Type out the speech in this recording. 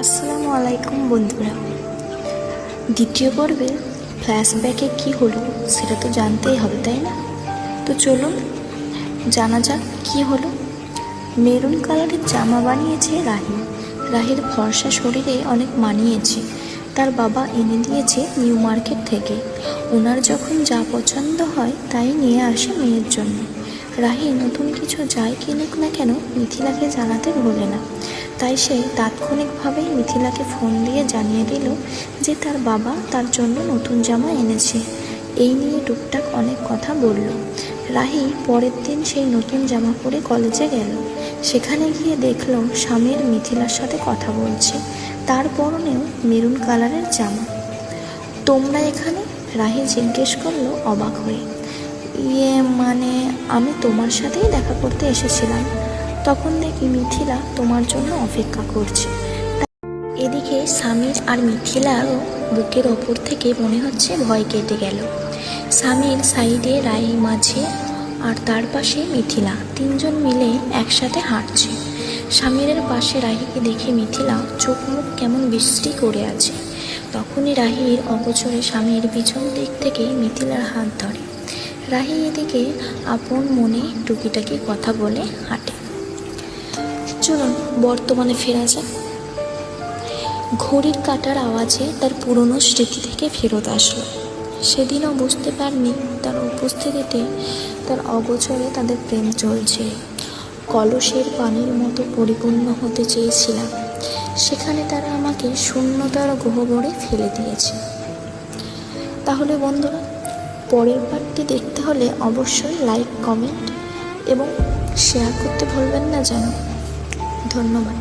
আসসালামু আলাইকুম বন্ধুরা। দ্বিতীয় পর্বে ফ্ল্যাশব্যাকে কি হলো সেটা তো জানতেই হবে, তাই না? তো চলুন জানা যাক কি হলো। মেরুন কালারের জামা বানিয়েছে রাহির ফর্সা শরীরে অনেক মানিয়েছে। তার বাবা এনে দিয়েছে নিউ মার্কেট থেকে। ওনার যখন যা পছন্দ হয় তাই নিয়ে আসে মেয়ের জন্য। রাহি নতুন কিছু যাই কিনুক না কেন মিথিলাকে জানাতে ভোলে না। তাই সে তাৎক্ষণিকভাবেই মিথিলাকে ফোন দিয়ে জানিয়ে দিল যে তার বাবা তার জন্য নতুন জামা এনেছে। এই নিয়ে টুকটাক অনেক কথা বলল। রাহি পরের দিন সেই নতুন জামা পরে কলেজে গেল। সেখানে গিয়ে দেখল স্বামীর মিথিলার সাথে কথা বলছে, তার পরনেও মেরুন কালারের জামা। তোমরা এখানে? রাহি জিজ্ঞেস করলো অবাক হয়ে। মানে আমি তোমার সাথেই দেখা করতে এসেছিলাম, তখন দেখি মিথিলা তোমার জন্য অপেক্ষা করছে। এদিকে স্বামীর আর মিথিলারও বুকের ওপর থেকে মনে হচ্ছে ভয় কেটে গেল। স্বামীর সাইডে রাহি, মাঝে আর তার পাশে মিথিলা, তিনজন মিলে একসাথে হাঁটছে। স্বামীরের পাশে রাহিকে দেখে মিথিলা চোখ মুখ কেমন বিশ্রী করে আছে। তখনই রাহির অগোচরে স্বামীর পিছন দিক থেকে মিথিলার হাত ধরে। রাহি এদিকে আপন মনে টুকিটাকি কথা বলে হাঁটে। চলুন বর্তমানে ফেরা যাক। ঘড়ির কাঁটার আওয়াজে তার পুরনো স্মৃতি থেকে ফেরত আসলো। সেদিনও বুঝতে পারিনি তার উপস্থিতিতে তার অগোচরে তাদের প্রেম চলছে। কলসের পানির মতো পরিপূর্ণ হতে চেয়েছিলাম, সেখানে তারা আমাকে শূন্যতার গহ্বরে ফেলে দিয়েছে। তাহলে বন্ধুরা, পরের পার্টটি দেখতে হলে অবশ্যই লাইক, কমেন্ট এবং শেয়ার করতে ভুলবেন না যেন। ধন্যবাদ।